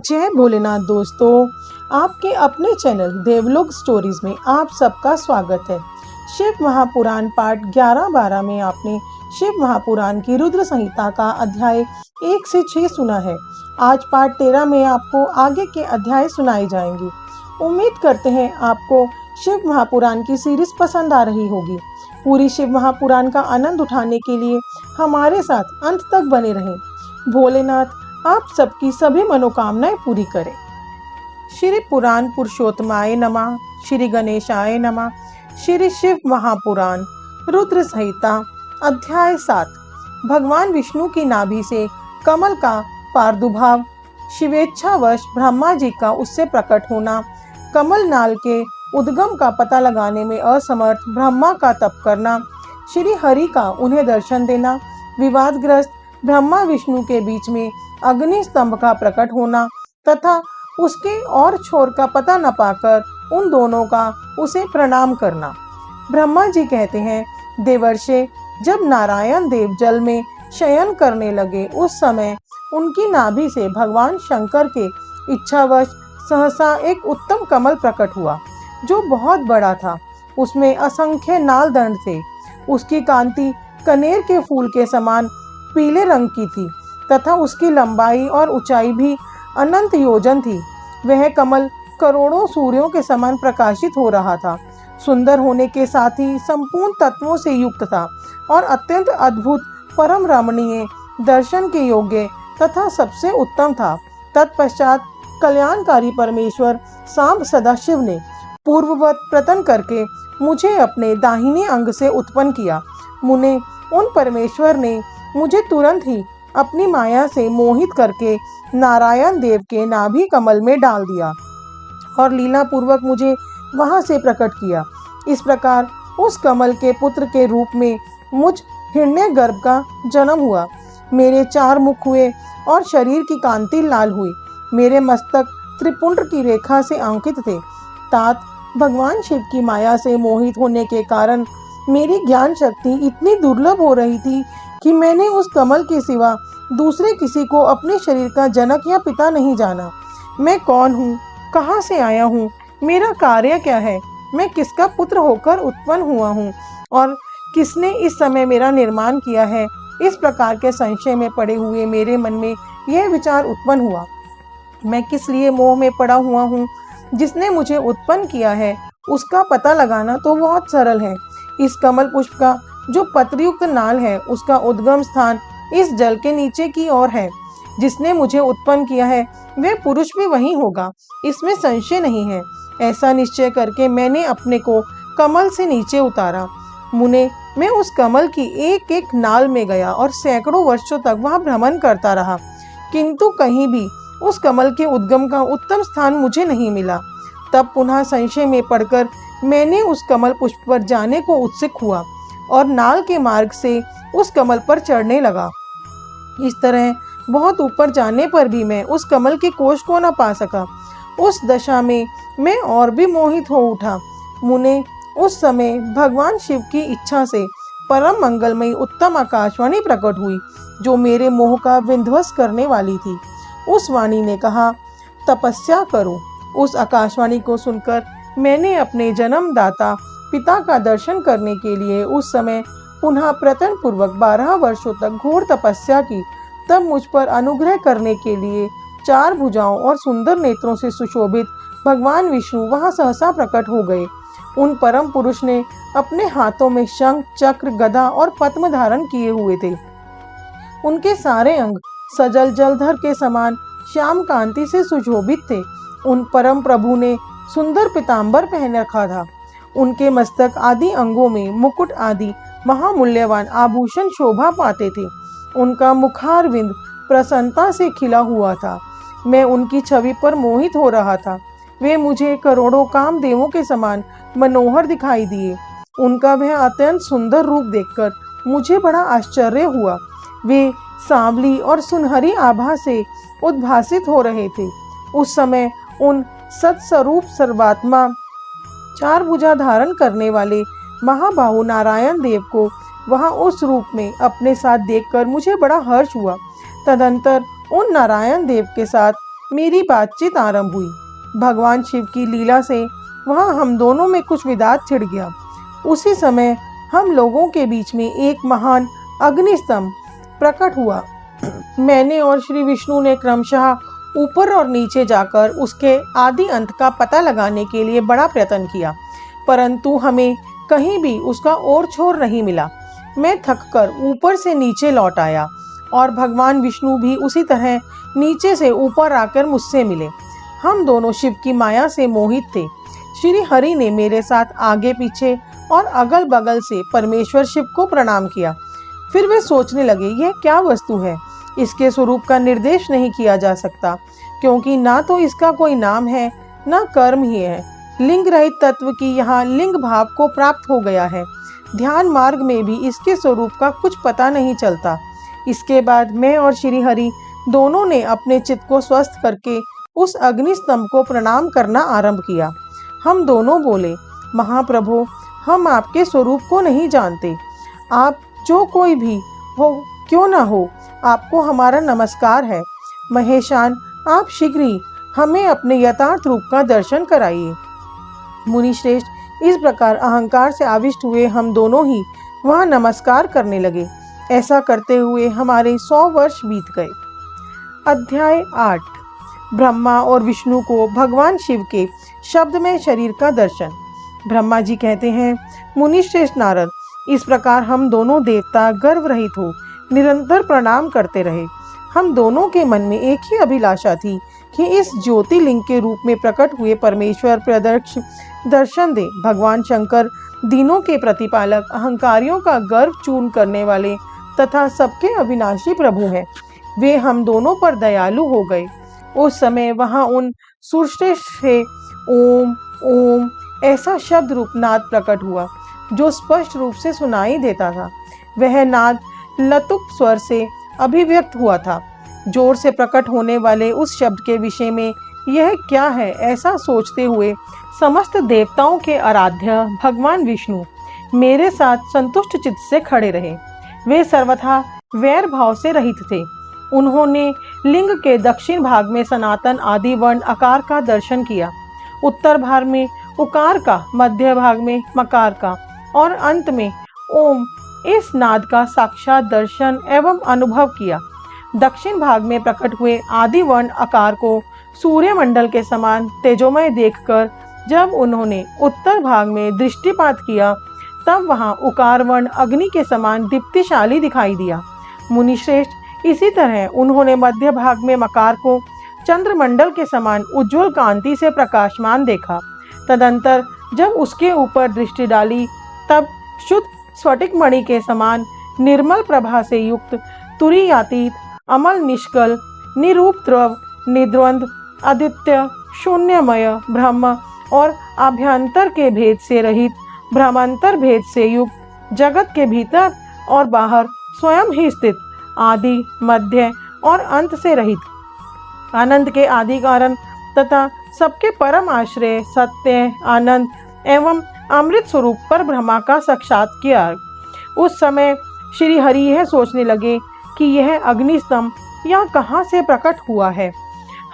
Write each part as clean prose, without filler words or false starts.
जय भोलेनाथ दोस्तों, आपके अपने चैनल देवलोक स्टोरीज में आप सबका स्वागत है। शिव महापुराण पाठ 11-12 में आपने शिव महापुराण की रुद्र संहिता का अध्याय 1 से 6 सुना है। आज पाठ 13 में आपको आगे के अध्याय सुनाए जाएंगे। उम्मीद करते हैं आपको शिव महापुराण की सीरीज पसंद आ रही होगी। पूरी शिव महापुराण का आनंद उठाने के लिए हमारे साथ अंत तक बने रहें। भोलेनाथ आप सबकी सभी मनोकामनाएं पूरी करें। श्री पुराण पुरुषोत्तमाय नमः। श्री गणेशाय नमः। श्री शिव महापुराण रुद्र संहिता अध्याय 7। भगवान विष्णु की नाभि से कमल का प्रादुर्भाव, शिवेच्छावश ब्रह्मा जी का उससे प्रकट होना, कमल नाल के उद्गम का पता लगाने में असमर्थ ब्रह्मा का तप करना, श्री हरि का उन्हें दर्शन देना, विवादग्रस्त ब्रह्मा विष्णु के बीच में अग्नि स्तंभ का प्रकट होना तथा उसके और छोर का पता न पाकर उन दोनों का उसे प्रणाम करना। ब्रह्मा जी कहते हैं, देवर्षे जब नारायण देव जल में शयन करने लगे उस समय उनकी नाभि से भगवान शंकर के इच्छावश सहसा एक उत्तम कमल प्रकट हुआ जो बहुत बड़ा था। उसमें असंख्य नाल दंड थे। उसकी कांति कनेर के फूल के समान पीले रंग की थी तथा उसकी लंबाई और ऊंचाई भी अनंत योजन थी। वह कमल करोड़ों सूर्यों के समान प्रकाशित हो रहा था। सुंदर होने के साथ ही संपूर्ण तत्वों से युक्त था और अत्यंत अद्भुत, परम रमणीय, दर्शन के योग्य तथा सबसे उत्तम था। तत्पश्चात कल्याणकारी परमेश्वर सांब सदाशिव ने पूर्ववत प्रतन करके मुझे अपने दाहिने अंग से उत्पन्न किया। मुने उन परमेश्वर ने मुझे तुरंत ही अपनी माया से मोहित करके नारायण देव के नाभि कमल में डाल दिया और लीला पूर्वक मुझे वहां से प्रकट किया। इस प्रकार उस कमल के पुत्र के रूप में मुझ हिरण्यगर्भ का जन्म हुआ। मेरे 4 मुख हुए और शरीर की कांति लाल हुई। मेरे मस्तक त्रिपुंड की रेखा से अंकित थे। तात भगवान शिव की माया से मोहित होने के कारण मेरी ज्ञान शक्ति इतनी दुर्लभ हो रही थी कि मैंने उस कमल के सिवा दूसरे किसी को अपने शरीर का जनक या पिता नहीं जाना। मैं कौन हूँ, कहाँ से आया हूँ, मेरा कार्य क्या है, मैं किसका पुत्र होकर उत्पन्न हुआ हूँ और किसने इस समय मेरा निर्माण किया है। इस प्रकार के संशय में पड़े हुए मेरे मन में यह विचार उत्पन्न हुआ, मैं किस लिए मोह में पड़ा हुआ हूँ। जिसने मुझे उत्पन्न किया है उसका पता लगाना तो बहुत सरल है। इस कमल पुष्प का जो पत्रयुक्त नाल है उसका उद्गम स्थान इस जल के नीचे की ओर है। जिसने मुझे उत्पन्न किया है वह पुरुष भी वही होगा, इसमें संशय नहीं है। ऐसा निश्चय करके मैंने अपने को कमल से नीचे उतारा। मुने मैं उस कमल की एक एक नाल में गया और सैकड़ों वर्षों तक वहां भ्रमण करता रहा, किंतु कहीं भी उस कमल के उद्गम का उत्तम स्थान मुझे नहीं मिला। तब पुनः संशय में पड़कर मैंने उस कमल पुष्प पर जाने को उत्सुक हुआ और नाल के मार्ग से उस कमल पर चढ़ने लगा। इस तरह बहुत ऊपर जाने पर भी मैं उस कमल के कोश को न पा सका। उस दशा में मैं और भी मोहित हो उठा। मुने उस समय भगवान शिव की इच्छा से परम मंगलमयी उत्तम आकाशवाणी प्रकट हुई जो मेरे मोह का विध्वंस करने वाली थी। उस वाणी ने कहा, तपस्या करो। उस आकाशवाणी को सुनकर मैंने अपने जन्मदाता पिता का दर्शन करने के लिए उस समय पुनः प्रयत्न पूर्वक 12 वर्षों तक घोर तपस्या की। तब मुझ पर अनुग्रह करने के लिए 4 भुजाओं और सुंदर नेत्रों से सुशोभित भगवान विष्णु वहां सहसा प्रकट हो गए। उन परम पुरुष ने अपने हाथों में शंख, चक्र, गदा और पद्म धारण किए हुए थे। उनके सारे अंग सजल जलधर के समान श्याम कांति से सुशोभित थे। उन परम प्रभु ने सुंदर पीतांबर पहन रखा था। उनके मस्तक आदि अंगों में मुकुट आदि महामूल्यवान आभूषण शोभा पाते थे। उनका मुखारविंद प्रसन्नता से खिला हुआ था। मैं उनकी छवि पर मोहित हो रहा था। वे मुझे करोड़ों कामदेवों के समान मनोहर दिखाई दिए। उनका वह अत्यंत सुंदर रूप देखकर मुझे बड़ा आश्चर्य हुआ। वे सांवली और सुनहरी आभा से उद्भासित हो रहे थे। उस समय उन सत्स्वरूप सर्वात्मा 4 भुजा धारण करने वाले महाबाहु नारायण देव को वहां उस रूप में अपने साथ देखकर मुझे बड़ा हर्ष हुआ। तदंतर उन नारायण देव के साथ मेरी बातचीत आरंभ हुई। भगवान शिव की लीला से वहाँ हम दोनों में कुछ विवाद छिड़ गया। उसी समय हम लोगों के बीच में एक महान अग्निस्तंभ प्रकट हुआ। मैंने और श्री विष्णु ने क्रमशः ऊपर और नीचे जाकर उसके आदि अंत का पता लगाने के लिए बड़ा प्रयत्न किया, परंतु हमें कहीं भी उसका ओर छोर नहीं मिला। मैं थककर ऊपर से नीचे लौट आया और भगवान विष्णु भी उसी तरह नीचे से ऊपर आकर मुझसे मिले। हम दोनों शिव की माया से मोहित थे। श्री हरि ने मेरे साथ आगे पीछे और अगल बगल से परमेश्वर शिव को प्रणाम किया। फिर वे सोचने लगे, यह क्या वस्तु है? इसके स्वरूप का निर्देश नहीं किया जा सकता, क्योंकि ना तो इसका कोई नाम है, ना कर्म ही है। लिंग रहित तत्व की यहाँ लिंग भाव को प्राप्त हो गया है। ध्यान मार्ग में भी इसके स्वरूप का कुछ पता नहीं चलता। इसके बाद मैं और श्री हरि दोनों ने अपने चित्त को स्वस्थ करके उस अग्नि स्तंभ को प्रणाम करना आरंभ किया। हम दोनों बोले, महाप्रभु, हम आपके स्वरूप को नहीं जानते। आप जो कोई भी हो क्यों ना हो, आपको हमारा नमस्कार है। महेशान, आप शीघ्र ही हमें अपने यथार्थ रूप का दर्शन कराइए। मुनि श्रेष्ठ, इस प्रकार अहंकार से आविष्ट हुए हम दोनों ही वहाँ नमस्कार करने लगे। ऐसा करते हुए हमारे 100 वर्ष बीत गए। अध्याय 8। ब्रह्मा और विष्णु को भगवान शिव के शब्द में शरीर का दर्शन। ब्रह्मा जी कहते हैं, मुनि श्रेष्ठ नारद, इस प्रकार हम दोनों देवता गर्व रहित हो निरंतर प्रणाम करते रहे। हम दोनों के मन में एक ही अभिलाषा थी कि इस ज्योतिर्लिंग के रूप में प्रकट हुए परमेश्वर प्रत्यक्ष दर्शन दे। भगवान शंकर दीनों के प्रतिपालक, अहंकारियों का गर्व चूर्ण करने वाले तथा सबके अविनाशी प्रभु हैं। वे हम दोनों पर दयालु हो गए। उस समय वहाँ उन सुरश्रेष्ठ से ओम ओम ऐसा शब्द रूप नाद प्रकट हुआ, जो स्पष्ट रूप से सुनाई देता था। वह नाद लतुक स्वर से अभिव्यक्त हुआ था। जोर से प्रकट होने वाले उस शब्द के विषय में यह क्या है, ऐसा सोचते हुए समस्त देवताओं के आराध्य भगवान विष्णु मेरे साथ संतुष्ट चित्त से खड़े रहे। वे सर्वथा वैर भाव से रहित थे। उन्होंने लिंग के दक्षिण भाग में सनातन आदि वर्ण आकार का दर्शन किया, उत्तर भाग में उकार का, मध्य भाग में मकार का और अंत में ओम इस नाद का साक्षात दर्शन एवं अनुभव किया। दक्षिण भाग में प्रकट हुए आदि वर्ण आकार को सूर्यमंडल के समान तेजोमय देखकर जब उन्होंने उत्तर भाग में दृष्टिपात किया, तब वहां उकार वर्ण अग्नि के समान दीप्तिशाली दिखाई दिया। मुनिश्रेष्ठ, इसी तरह उन्होंने मध्य भाग में मकार को चंद्रमंडल के समान उज्ज्वल कांति से प्रकाशमान देखा। तदंतर जब उसके ऊपर दृष्टि डाली, तब शुद्ध स्फटिक मणि के समान निर्मल प्रभा से युक्त, तुरीयातीत, अमल निष्कल, निरूप द्रव, निद्वंद, आदित्य, शून्यमय, ब्रह्म और आभ्यंतर के भेद से रहित, भ्रमांतर भेद से युक्त, जगत के भीतर और बाहर स्वयं ही स्थित, आदि, मध्य और अंत से रहित, आनंद के आदि कारण तथा सबके परम आश्रय, सत्य, आनंद एवं अमृत स्वरूप पर ब्रह्मा का साक्षात किया। उस समय श्री हरि यह सोचने लगे कि यह अग्निस्तंभ यहाँ कहाँ से प्रकट हुआ है।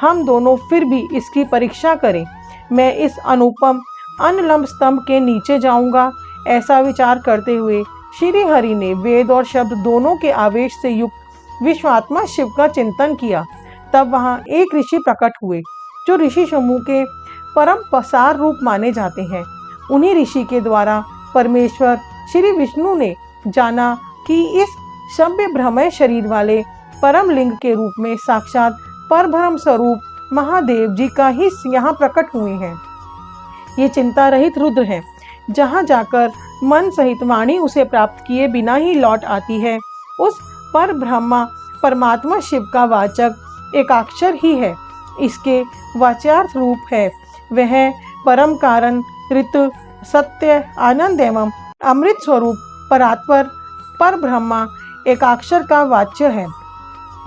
हम दोनों फिर भी इसकी परीक्षा करें। मैं इस अनुपम अनलंब स्तंभ के नीचे जाऊंगा। ऐसा विचार करते हुए श्री हरि ने वेद और शब्द दोनों के आवेश से युक्त विश्वात्मा शिव का चिंतन किया। तब वहाँ एक ऋषि प्रकट हुए, जो ऋषि समूह के परम पसार रूप माने जाते हैं। उन्हीं ऋषि के द्वारा परमेश्वर श्री विष्णु ने जाना कि इस सभ्य भ्रमय शरीर वाले परम लिंग के रूप में साक्षात परब्रह्म स्वरूप महादेव जी का ही यहाँ प्रकट हुए हैं। ये चिंता रहित रुद्र है। जहाँ जाकर मन सहित वाणी उसे प्राप्त किए बिना ही लौट आती है, उस पर ब्रह्मा परमात्मा शिव का वाचक एकाक्षर ही है। इसके वाच्यार्थ रूप है वह परम कारण, ऋतु, सत्य, आनंद एवं अमृत स्वरूप परात्पर पर ब्रह्मा एकाक्षर का वाच्य है।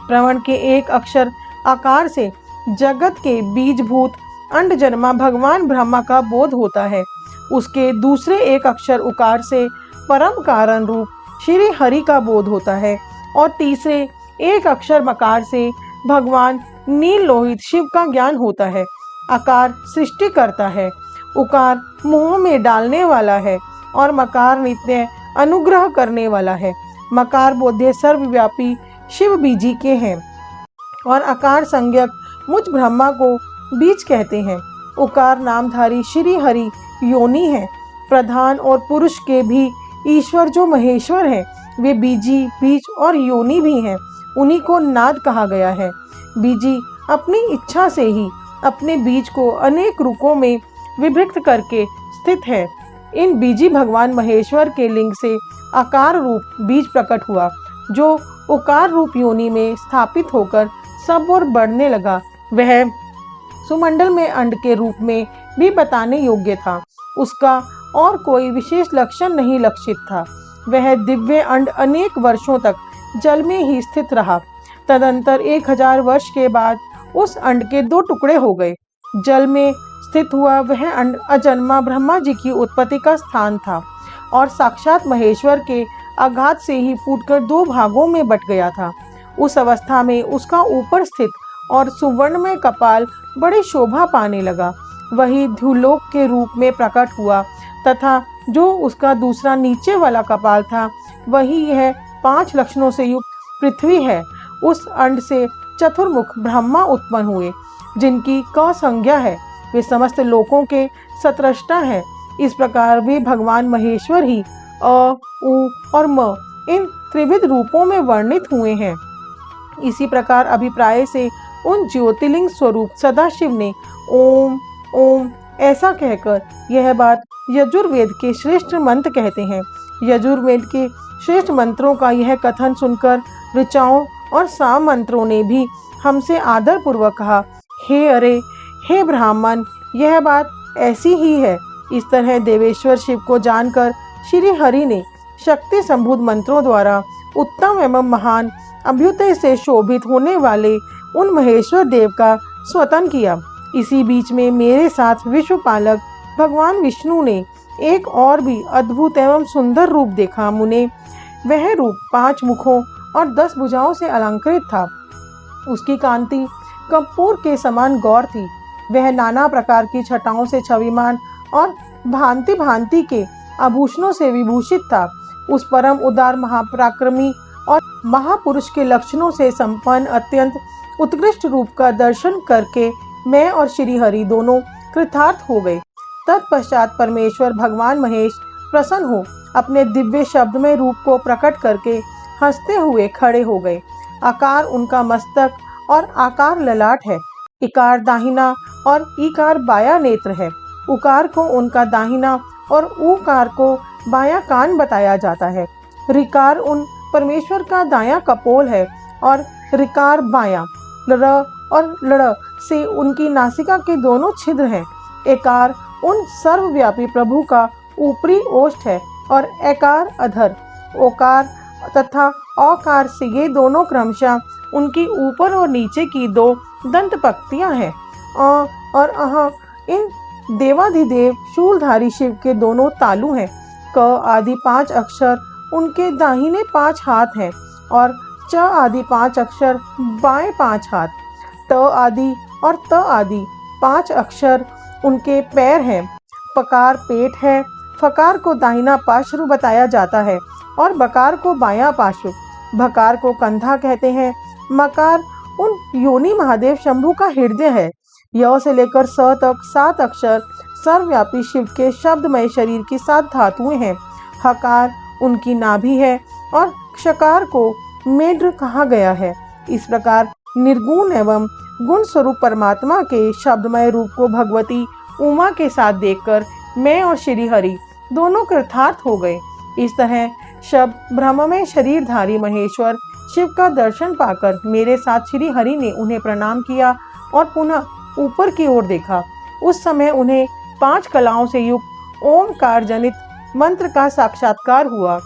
प्रवण के एक अक्षर आकार से जगत के बीजभूत अंड जन्मा भगवान ब्रह्मा का बोध होता है। उसके दूसरे एक अक्षर उकार से परम कारण रूप श्री हरि का बोध होता है और तीसरे एक अक्षर मकार से भगवान नील लोहित शिव का ज्ञान होता है। आकार सृष्टि करता है, उकार मुंह में डालने वाला है और मकार नित्य अनुग्रह करने वाला है। मकार बोध्य सर्वव्यापी शिव बीजी के हैं और आकार संज्ञक मुझ ब्रह्मा को बीज कहते हैं। उकार नामधारी श्री हरि योनि है। प्रधान और पुरुष के भी ईश्वर जो महेश्वर है, वे बीजी, बीज और योनि भी हैं। उन्हीं को नाद कहा गया है। बीजी अपनी इच्छा से ही अपने बीज को अनेक रूपों में विभक्त करके स्थित है। इन बीजी भगवान महेश्वर के लिंग से आकार रूप बीज प्रकट हुआ, जो उकार रूप योनि में स्थापित होकर सब ओर बढ़ने लगा। वह सुमंडल में अंड के रूप में भी बताने योग्य था। उसका और कोई विशेष लक्षण नहीं लक्षित था। वह दिव्य अंड अनेक वर्षों तक जल में ही स्थित रहा। तदंतर 1000 वर्ष के बाद उस अंड के 2 टुकड़े हो गए। जल में स्थित हुआ वह अंड अजन्मा ब्रह्मा जी की उत्पत्ति का स्थान था और साक्षात महेश्वर के आघात से ही फूटकर 2 भागों में बट गया था। उस अवस्था में उसका ऊपर स्थित और सुवर्णमय कपाल बड़ी शोभा पाने लगा। वही ध्युलोक के रूप में प्रकट हुआ तथा जो उसका दूसरा नीचे वाला कपाल था, वही यह 5 लक्षणों से युक्त पृथ्वी है। उस अंड से चतुर्मुख ब्रह्मा उत्पन्न हुए, जिनकी क संज्ञा है। वे समस्त लोकों के सत्रष्टा हैं। इस प्रकार वे भगवान महेश्वर ही अ, उ और म इन त्रिविध रूपों में वर्णित हुए हैं। इसी प्रकार अभिप्राय से उन ज्योतिर्लिंग स्वरूप सदाशिव ने ओम ओम ऐसा कहकर यह बात यजुर्वेद के श्रेष्ठ मंत्र कहते हैं। यजुर्वेद के श्रेष्ठ मंत्रों का यह कथन सुनकर ऋचाओं और साम मंत्रों ने भी हमसे आदर पूर्वक कहा, हे अरे, हे ब्राह्मण, यह बात ऐसी ही है। इस तरह देवेश्वर शिव को जानकर श्री हरि ने शक्ति संभूत मंत्रों द्वारा उत्तम एवं महान अभ्युदय से शोभित होने वाले उन महेश्वर देव का स्वतन किया। इसी बीच में मेरे साथ विश्वपालक भगवान विष्णु ने एक और भी अद्भुत एवं सुंदर रूप देखा। मुने, वह रूप 5 मुखों और 10 भुजाओं से अलंकृत था। उसकी कांति कपूर के समान गौर थी। वह नाना प्रकार की छटाओं से छविमान और भांति भांति के आभूषणों से विभूषित था। उस परम उदार महापराक्रमी और महापुरुष के लक्षणों से संपन्न अत्यंत उत्कृष्ट रूप का दर्शन करके मैं और श्री हरि दोनों कृतार्थ हो गए। तत्पश्चात परमेश्वर भगवान महेश प्रसन्न हो अपने दिव्य शब्दमय रूप को प्रकट करके हंसते हुए खड़े हो गए। आकार उनका मस्तक और आकार ललाट है। इकार दाहिना और ईकार बाया नेत्र है। उकार को उनका दाहिना और ऊकार को बाया कान बताया जाता है। ऋकार उन परमेश्वर का दाया कपोल है और ऋकार बाया। र और लड़ से उनकी नासिका के दोनों छिद्र हैं। एकार उन सर्वव्यापी प्रभु का ऊपरी ओष्ठ है और एकार अधर। ओकार तथा औकार से ये दोनों क्रमशः उनकी ऊपर और नीचे की 2 दंत पंक्तियां हैं। और इन देवाधिदेव शूलधारी शिव के दोनों तालु हैं। क आदि 5 अक्षर उनके दाहिने 5 हाथ हैं और च आदि 5 अक्षर बाएं 5 हाथ। त आदि और त आदि 5 अक्षर उनके पैर हैं। पकार पेट है। फकार को दाहिना पार्श्व बताया जाता है और बकार को बायां पार्श्व। भकार को कंधा कहते हैं। मकार उन योनि महादेव शंभु का हृदय है। य से लेकर स तक 7 अक्षर सर्वव्यापी शिव के शब्दमय शरीर की 7 धातुएं हैं। हकार उनकी नाभि है और क्षकार को मेढ्र कहा गया है। इस प्रकार निर्गुण एवं गुण स्वरूप परमात्मा के शब्दमय रूप को भगवती उमा के साथ देखकर मैं और श्री हरि दोनों कृतार्थ हो गए। इस तरह शब्द ब्रह्ममय शरीरधारी महेश्वर शिव का दर्शन पाकर मेरे साथ श्री हरि ने उन्हें प्रणाम किया और पुनः ऊपर की ओर देखा। उस समय उन्हें 5 कलाओं से युक्त ओमकार जनित मंत्र का साक्षात्कार हुआ।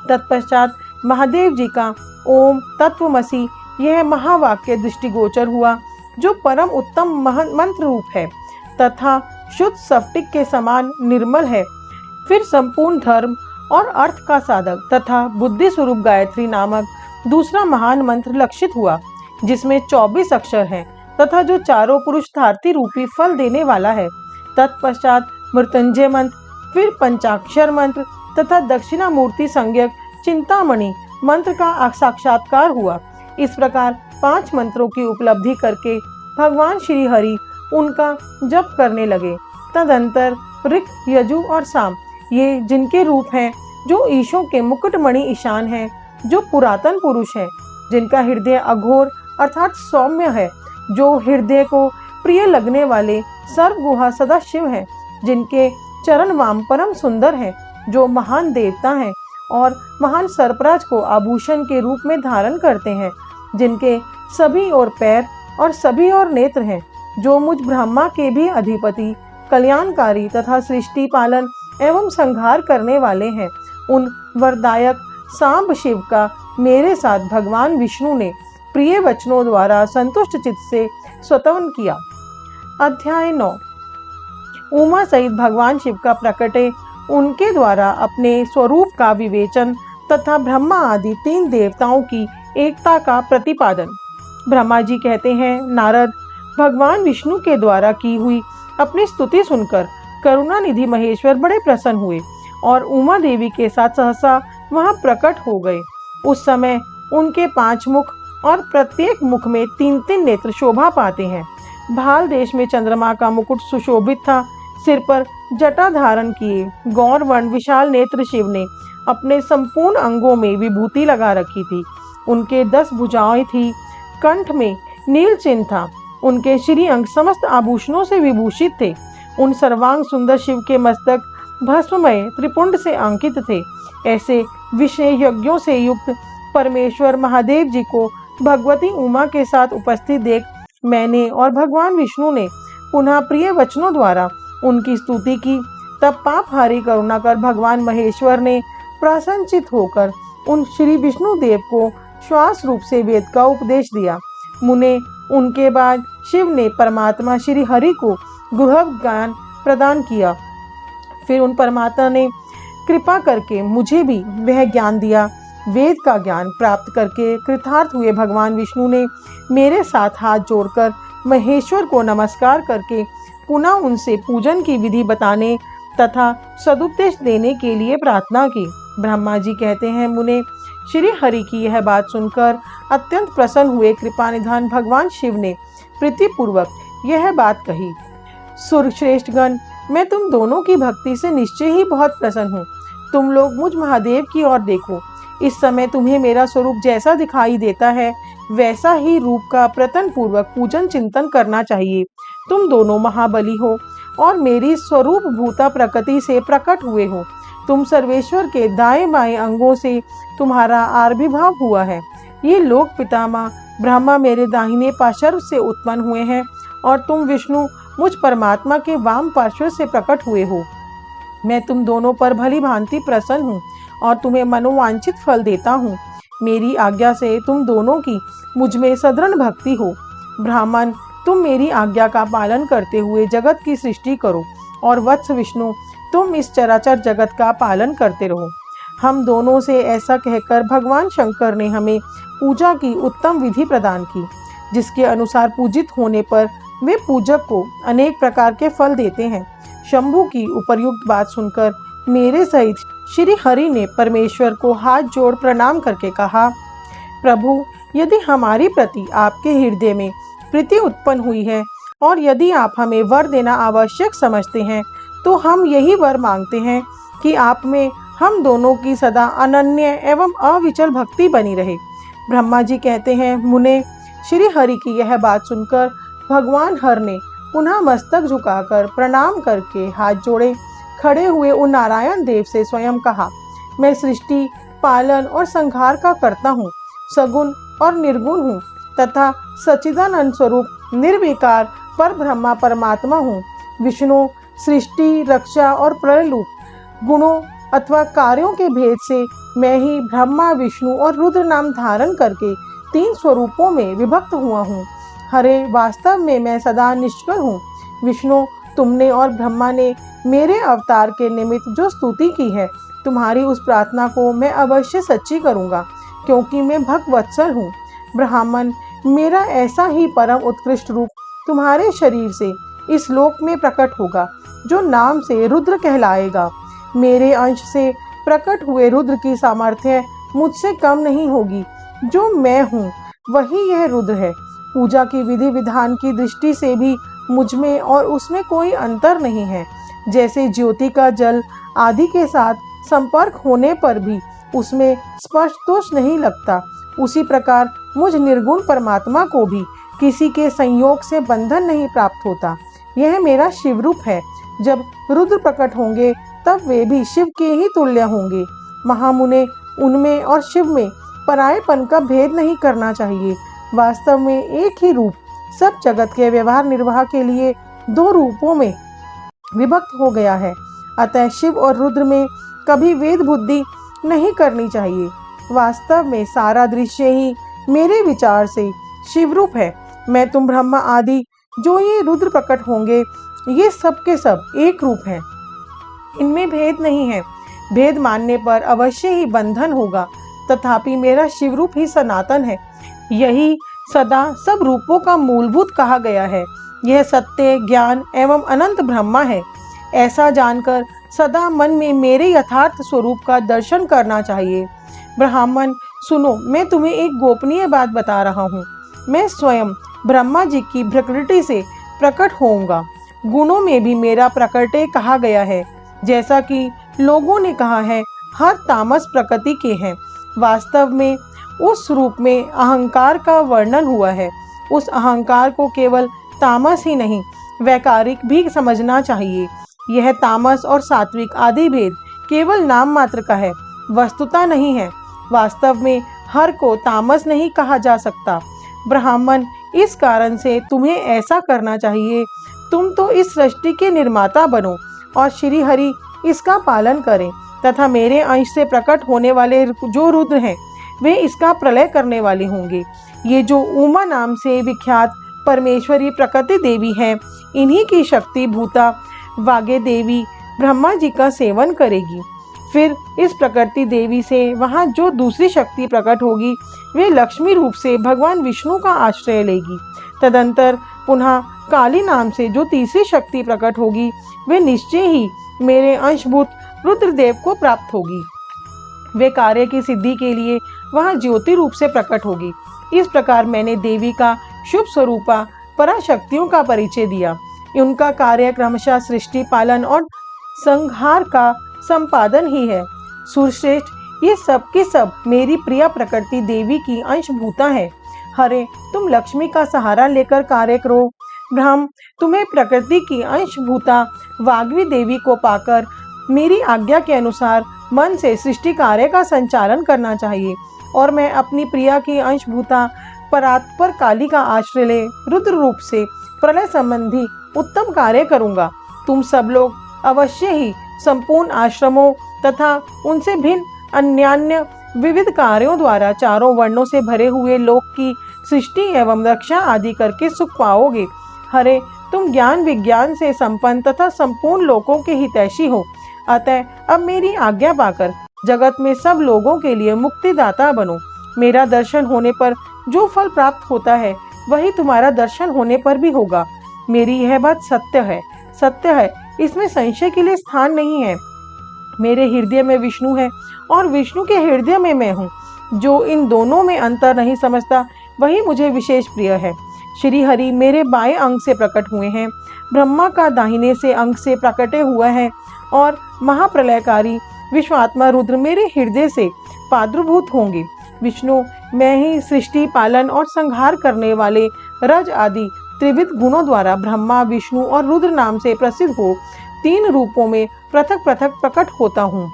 तत्पश्चात महादेव जी का ओम तत्वमसि यह महावाक्य दृष्टिगोचर हुआ, जो परम उत्तम मंत्र रूप है तथा शुद्ध स्फटिक के समान निर्मल है। फिर संपूर्ण धर्म और अर्थ का साधक तथा बुद्धि स्वरूप गायत्री नामक दूसरा महान मंत्र लक्षित हुआ। जिसमें 24 अक्षर हैं तथा जो चारों पुरुषार्थी रूपी फल देने वाला है। तत्पश्चात मृत्युंजय मंत्र, फिर पंचाक्षर मंत्र तथा दक्षिणामूर्ति संज्ञक चिंतामणि मंत्र का साक्षात्कार हुआ। इस प्रकार 5 मंत्रों की उपलब्धि करके भगवान श्री हरि उनका जप करने लगे। तदंतर ऋक, यजु और साम, ये जिनके रूप हैं, जो ईशों के मुकुटमणि ईशान हैं, जो पुरातन पुरुष हैं, जिनका हृदय अघोर अर्थात सौम्य है, जो हृदय को प्रिय लगने वाले सर्वगुहा सदा शिव हैं, जिनके चरण वाम परम सुंदर हैं, जो महान देवता हैं और महान सर्पराज को आभूषण के रूप में धारण करते हैं, जिनके सभी ओर पैर और सभी ओर नेत्र हैं, जो मुझ ब्रह्मा के भी अधिपति, कल्याणकारी तथा सृष्टि पालन एवं संहार करने वाले हैं, उन वरदायक सांब शिव का मेरे साथ भगवान विष्णु ने प्रिय वचनों द्वारा संतुष्ट चित्त से स्तवन किया। अध्याय 9। उमा सहित भगवान शिव का प्रकटे उनके द्वारा अपने स्वरूप का विवेचन तथा ब्रह्मा आदि 3 देवताओं की एकता का प्रतिपादन। ब्रह्मा जी कहते हैं, नारद, भगवान विष्णु के द्वारा की हुई अपनी स्तुति सुनकर करुणा निधि महेश्वर बड़े प्रसन्न हुए और उमा देवी के साथ सहसा वहां प्रकट हो गए। उस समय उनके 5 मुख और प्रत्येक मुख में 3-3 नेत्र शोभा पाते हैं। भाल देश में चंद्रमा का मुकुट सुशोभित था। सिर पर जटा धारण किए गौर वर्ण विशाल नेत्र शिव ने अपने संपूर्ण अंगों में विभूति लगा रखी थी। उनके 10 भुजाएं थी, कंठ में नील चिन्ह था। उनके श्री अंग समस्त आभूषणों से विभूषित थे। उन सर्वांग सुंदर शिव के मस्तक भस्ममय त्रिपुंड से अंकित थे। ऐसे विशेषज्ञों से युक्त परमेश्वर महादेव जी को भगवती उमा के साथ उपस्थित देख मैंने और भगवान विष्णु ने पुनः प्रिय वचनों द्वारा उनकी स्तुति की। तब पापहारी करुणा कर भगवान महेश्वर ने प्रसन्नचित होकर उन श्री विष्णु देव को श्वास रूप से वेद का उपदेश दिया। मुने उनके बाद शिव ने परमात्मा श्री हरि को गुह्य ज्ञान प्रदान किया। फिर उन परमात्मा ने कृपा करके मुझे भी वह ज्ञान दिया। वेद का ज्ञान प्राप्त करके कृतार्थ हुए भगवान विष्णु ने मेरे साथ हाथ जोड़कर महेश्वर को नमस्कार करके पुनः उनसे पूजन की विधि बताने तथा सदुपदेश देने के लिए प्रार्थना की। ब्रह्मा जी कहते हैं, मुने, श्री हरि की यह बात सुनकर अत्यंत प्रसन्न हुए कृपानिधान भगवान शिव ने प्रीतिपूर्वक यह बात कही। सुरश्रेष्ठगण, मैं तुम दोनों की भक्ति से निश्चय ही बहुत प्रसन्न हूँ। तुम लोग मुझ महादेव की ओर देखो। इस समय तुम्हें मेरा स्वरूप जैसा दिखाई देता है वैसा ही रूप का प्रतन पूर्वक पूजन चिंतन करना चाहिए। तुम दोनों महाबली हो और मेरी स्वरूप भूता प्रकृति से प्रकट हुए हो। तुम सर्वेश्वर के दाएं बाएं अंगों से तुम्हारा आविर्भाव हुआ है। ये लोक पितामह ब्रह्मा मेरे दाहिने पार्श्व से उत्पन्न हुए हैं और तुम विष्णु मुझ परमात्मा के वाम पार्श्व से प्रकट हुए हो। मैं तुम दोनों पर भली भांति प्रसन्न हूँ और तुम्हें मनोवांछित फल देता हूँ। मेरी आज्ञा से तुम दोनों की मुझ में सदृढ़ भक्ति हो। ब्राह्मण, तुम मेरी आज्ञा का पालन करते हुए जगत की सृष्टि करो और वत्स विष्णु, तुम इस चराचर जगत का पालन करते रहो। हम दोनों से ऐसा कहकर भगवान शंकर ने हमें पूजा की उत्तम विधि प्रदान की, जिसके अनुसार पूजित होने पर वे पूजक को अनेक प्रकार के फल देते हैं। शंभु की उपर्युक्त बात सुनकर मेरे सहित श्री हरि ने परमेश्वर को हाथ जोड़ प्रणाम करके कहा, प्रभु, यदि हमारी प्रति आपके हृदय में प्रीति उत्पन्न हुई है और यदि आप हमें वर देना आवश्यक समझते हैं तो हम यही वर मांगते हैं कि आप में हम दोनों की सदा अनन्य एवं अविचल भक्ति बनी रहे। ब्रह्मा जी कहते हैं, मुने, श्री हरि की यह बात सुनकर भगवान हर ने पुनः मस्तक झुकाकर प्रणाम करके हाथ जोड़े खड़े हुए उन नारायण देव से स्वयं कहा, मैं सृष्टि पालन और संहार का करता हूँ, सगुण और निर्गुण हूँ तथा सच्चिदानंद स्वरूप निर्विकार पर ब्रह्मा परमात्मा हूँ। विष्णु सृष्टि, रक्षा और प्रलय गुणों अथवा कार्यों के भेद से मैं ही ब्रह्मा, विष्णु और रुद्र नाम धारण करके 3 स्वरूपों में विभक्त हुआ हूँ। हरे, वास्तव में मैं सदा निष्कल हूँ। विष्णु, तुमने और ब्रह्मा ने मेरे अवतार के निमित्त जो स्तुति की है, तुम्हारी उस प्रार्थना को मैं अवश्य सच्ची करूँगा, क्योंकि मैं भक्तवत्सल हूँ। ब्राह्मण, मेरा ऐसा ही परम उत्कृष्ट रूप तुम्हारे शरीर से इस लोक में प्रकट होगा, जो नाम से रुद्र कहलाएगा। मेरे अंश से प्रकट हुए रुद्र की सामर्थ्य मुझसे कम नहीं होगी। जो मैं हूँ वही यह रुद्र है। पूजा की विधि विधान की दृष्टि से भी मुझ में और उसमें कोई अंतर नहीं है। जैसे ज्योति का जल आदि के साथ संपर्क होने पर भी उसमें स्पर्श दोष नहीं लगता, उसी प्रकार मुझ निर्गुण परमात्मा को भी किसी के संयोग से बंधन नहीं प्राप्त होता। यह मेरा शिव रूप है। जब रुद्र प्रकट होंगे तब वे भी शिव के ही तुल्य होंगे। महामुने, उनमें और शिव में परायेपन का भेद नहीं करना चाहिए। वास्तव में एक ही रूप सब जगत के व्यवहार निर्वाह के लिए दो रूपों में विभक्त हो गया है। अतः शिव और रुद्र में कभी वेद बुद्धि नहीं करनी चाहिए। वास्तव में सारा दृश्य ही मेरे विचार से शिव रूप है। मैं, तुम, ब्रह्मा आदि जो ये रुद्र प्रकट होंगे, ये सब के सब एक रूप हैं। इनमें भेद नहीं है। भेद मानने पर अवश्य ही बंधन होगा, तथापि मेरा शिव रूप ही सनातन है। यही सदा सब रूपों का मूलभूत कहा गया है। यह सत्य, ज्ञान एवं अनंत ब्रह्मा है। ऐसा जानकर सदा मन में मेरे यथार्थ स्वरूप का दर्शन करना चाहिए। ब्राह्मण सुनो, मैं तुम्हें एक गोपनीय बात बता रहा हूँ। मैं स्वयं ब्रह्मा जी की प्रकृति से प्रकट होऊंगा। गुणों में भी मेरा प्रकटे कहा गया है। जैसा कि लोगों ने कहा है, हर तामस प्रकृति के हैं। वास्तव में उस रूप में अहंकार का वर्णन हुआ है। उस अहंकार को केवल तामस ही नहीं, वैकारिक भी समझना चाहिए। यह तामस और सात्विक आदि भेद केवल नाम मात्र का है, वस्तुता नहीं है। वास्तव में हर को तामस नहीं कहा जा सकता। ब्राह्मण, इस कारण से तुम्हें ऐसा करना चाहिए। तुम तो इस सृष्टि के निर्माता बनो और श्री हरि इसका पालन करें, तथा मेरे अंश से प्रकट होने वाले जो रुद्र हैं, वे इसका प्रलय करने वाले होंगे। ये जो उमा नाम से विख्यात परमेश्वरी प्रकृति देवी हैं, इन्हीं की शक्ति भूता वागे देवी ब्रह्मा जी का सेवन करेगी। फिर इस प्रकृति देवी से वहाँ जो दूसरी शक्ति प्रकट होगी, वे लक्ष्मी रूप से भगवान विष्णु का आश्रय लेगी। तदंतर पुनः काली नाम से जो तीसरी शक्ति प्रकट होगी, वे निश्चय ही मेरे अंशभूत रुद्रदेव को प्राप्त होगी। वे कार्य की सिद्धि के लिए वहाँ ज्योति रूप से प्रकट होगी। इस प्रकार मैंने देवी का शुभ स्वरूपा पराशक्तियों का परिचय दिया। उनका कार्य क्रमशः सृष्टि पालन और संहार का संपादन ही है। सुरश्रेष्ठ, ये सब के सब मेरी प्रिय प्रकृति देवी की अंशभूता है। हरे, तुम लक्ष्मी का सहारा लेकर कार्य करो। ब्रह्म, तुम्हें प्रकृति की अंशभूता वाग्वी देवी को पाकर मेरी आज्ञा के अनुसार मन से सृष्टि कार्य का संचालन करना चाहिए। और मैं अपनी प्रिया की अंशभूता परात्पर काली का आश्रय ले रुद्र रूप से प्रलय संबंधी उत्तम कार्य करूंगा। तुम सब लोग अवश्य ही संपूर्ण आश्रमों तथा उनसे भिन्न अन्यान्य विविध कार्यों द्वारा चारों वर्णों से भरे हुए लोक की सृष्टि एवं रक्षा आदि करके सुख पाओगे। हरे, तुम ज्ञान विज्ञान से संपन्न तथा संपूर्ण लोकों के हितैषी हो। अतः अब मेरी आज्ञा पाकर जगत में सब लोगों के लिए मुक्तिदाता बनो। मेरा दर्शन होने पर जो फल प्राप्त होता है, वही तुम्हारा दर्शन होने पर भी होगा। मेरी यह बात सत्य है, सत्य है, इसमें संशय के लिए स्थान नहीं है। मेरे हृदय में विष्णु है और विष्णु के हृदय में मैं हूँ। जो इन दोनों में अंतर नहीं समझता, वही मुझे विशेष प्रिय है। श्री हरि मेरे बाएं अंग से प्रकट हुए हैं, ब्रह्मा का दाहिने से अंग से प्रकटे हुआ है, और महाप्रलयकारी विश्वात्मा रुद्र मेरे हृदय से प्रादुर्भूत होंगे। विष्णु, मैं ही सृष्टि पालन और संहार करने वाले रज आदि त्रिविध गुणों द्वारा ब्रह्मा, विष्णु और रुद्र नाम से प्रसिद्ध हो तीन रूपों में पृथक पृथक प्रकट होता हूँ।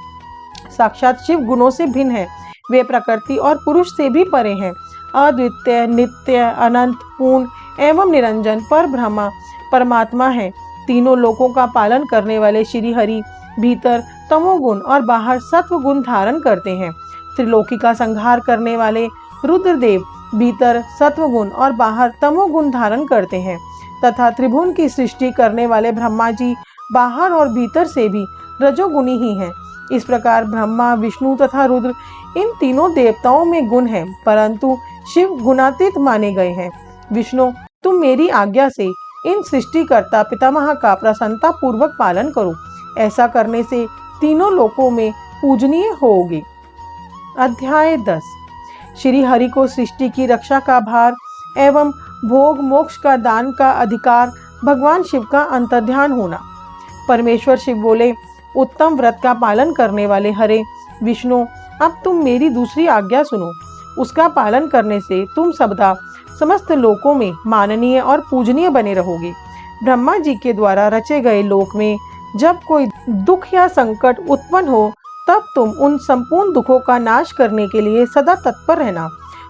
साक्षात शिव गुणों से भिन्न है। वे प्रकृति और पुरुष से भी परे हैं। अद्वितीय, नित्य, अनंत, पूर्ण एवं निरंजन पर ब्रह्मा परमात्मा है। तीनों लोकों का पालन करने वाले श्री हरि भीतर तमोगुण और बाहर सत्व गुण धारण करते हैं। त्रिलोकी का संहार करने वाले रुद्रदेव भीतर सत्वगुण और बाहर तमोगुण धारण करते हैं, तथा त्रिभुवन की सृष्टि करने वाले ब्रह्मा जी बाहर और भीतर से भी रजोगुणी ही हैं। इस प्रकार ब्रह्मा, विष्णु तथा रुद्र इन तीनों देवताओं में गुण हैं, परंतु शिव गुणातीत माने गए हैं। विष्णु, तुम मेरी आज्ञा से इन सृष्टिकर्ता पितामह का प्रसन्नता पूर्वक पालन करो। ऐसा करने से तीनों लोकों में पूजनीय होगे। अध्याय 10। श्री हरि को सृष्टि की रक्षा का भार एवं भोग मोक्ष का दान का अधिकार भगवान शिव का अंतर्ध्यान होना। परमेश्वर शिव बोले, उत्तम व्रत का पालन करने वाले हरे विष्णु, अब तुम मेरी दूसरी आज्ञा सुनो। उसका पालन करने से तुम सबदा समस्त लोकों में माननीय और पूजनीय बने रहोगे। ब्रह्मा जी के द्वारा रचे गए लोक में जब कोई दुख या संकट उत्पन्न हो तब तुम उन संपूर्ण दुखों का नाश करने के लिए सदा तत्पर रहना।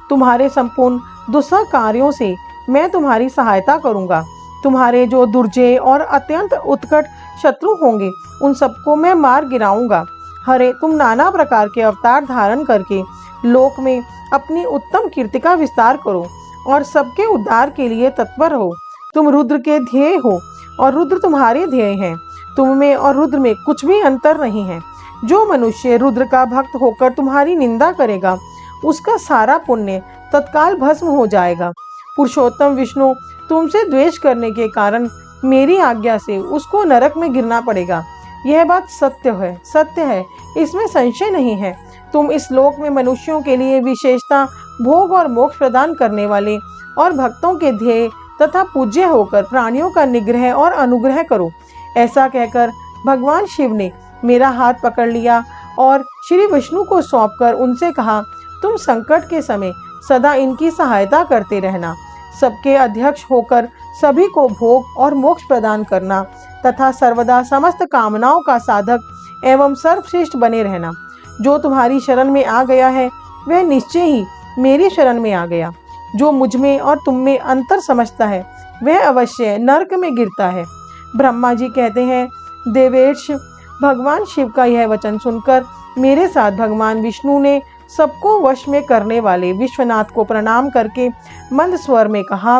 तुम्हारे संपूर्ण दुस्सह कार्यों से मैं तुम्हारी सहायता करूंगा। तुम्हारे जो दुर्जय और अत्यंत उत्कट शत्रु होंगे उन सबको मैं मार गिराऊंगा। हरे, तुम नाना प्रकार के अवतार धारण करके लोक में अपनी उत्तम कीर्ति का विस्तार करो और सबके उद्धार के लिए तत्पर हो। तुम रुद्र के ध्येय हो और रुद्र तुम्हारे ध्येय हैं। तुम में और रुद्र में कुछ भी अंतर नहीं है। जो मनुष्य रुद्र का भक्त होकर तुम्हारी निंदा करेगा उसका सारा पुण्य तत्काल भस्म हो जाएगा। पुरुषोत्तम विष्णु, तुमसे द्वेष करने के कारण मेरी आज्ञा से उसको नरक में गिरना पड़ेगा। यह बात सत्य है, इसमें संशय नहीं है। तुम इस लोक में मनुष्यों के लिए विशेषता भोग और मोक्ष प्रदान करने वाले और भक्तों के ध्येय तथा पूज्य होकर प्राणियों का निग्रह और अनुग्रह करो। ऐसा कहकर भगवान शिव ने मेरा हाथ पकड़ लिया और श्री विष्णु को सौंपकर उनसे कहा, तुम संकट के समय सदा इनकी सहायता करते रहना। सबके अध्यक्ष होकर सभी को भोग और मोक्ष प्रदान करना तथा सर्वदा समस्त कामनाओं का साधक एवं सर्वश्रेष्ठ बने रहना। जो तुम्हारी शरण में आ गया है वह निश्चय ही मेरी शरण में आ गया। जो मुझ में और तुम में अंतर समझता है वह अवश्य नरक में गिरता है। ब्रह्मा जी कहते हैं, देवेश, भगवान शिव का यह वचन सुनकर मेरे साथ भगवान विष्णु ने सबको वश में करने वाले विश्वनाथ को प्रणाम करके मंद स्वर में कहा,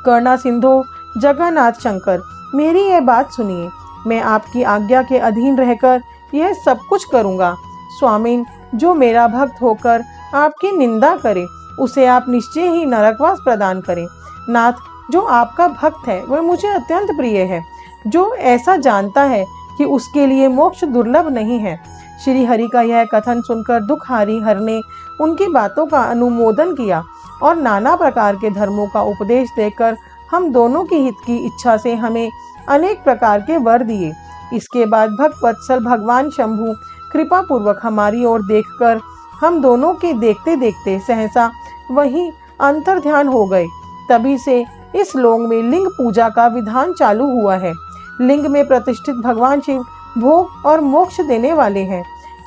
कर्णा सिंधु जगन्नाथ शंकर, मेरी यह बात सुनिए। मैं आपकी आज्ञा के अधीन रहकर यह सब कुछ करूँगा। स्वामीन, जो मेरा भक्त होकर आपकी निंदा करे उसे आप निश्चय ही नरकवास प्रदान करें। नाथ, जो आपका भक्त है वह मुझे अत्यंत प्रिय है। जो ऐसा जानता है कि उसके लिए मोक्ष दुर्लभ नहीं है। श्री हरि का यह कथन सुनकर दुखहारी हर ने उनकी बातों का अनुमोदन किया और नाना प्रकार के धर्मों का उपदेश देकर हम दोनों की हित की इच्छा से हमें अनेक प्रकार के वर दिए। इसके बाद भक्त वत्सल भगवान शंभु कृपा पूर्वक हमारी ओर देखकर हम दोनों के देखते देखते सहसा वहीं अंतर्ध्यान हो गए। तभी से इस लोक में लिंग पूजा का विधान चालू हुआ है। लिंग में प्रतिष्ठित भगवान शिव भोग और मोक्ष देने वाले हैं।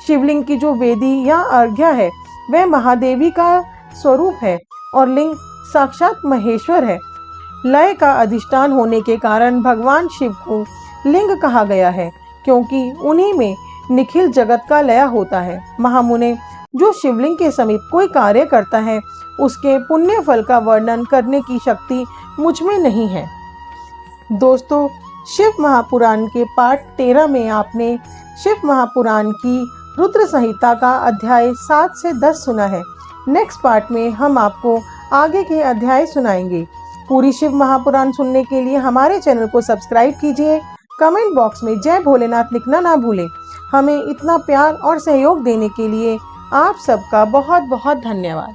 शिवलिंग की जो वेदी या अर्घ्य है वह महादेवी का स्वरूप है और लिंग साक्षात महेश्वर है। लय का अधिष्ठान होने के कारण भगवान शिव को लिंग कहा गया है, क्योंकि उन्हीं में निखिल जगत का लय होता है। महामुने, जो शिवलिंग के समीप कोई कार्य करता है उसके पुण्य फल का वर्णन करने की शक्ति मुझ में नहीं है। दोस्तों, शिव महापुराण के पाठ 13 में आपने शिव महापुराण की रुद्र संहिता का अध्याय 7 से 10 सुना है। नेक्स्ट पार्ट में हम आपको आगे के अध्याय सुनाएंगे। पूरी शिव महापुराण सुनने के लिए हमारे चैनल को सब्सक्राइब कीजिए। कमेंट बॉक्स में जय भोलेनाथ लिखना ना भूलें। हमें इतना प्यार और सहयोग देने के लिए आप सबका बहुत बहुत धन्यवाद।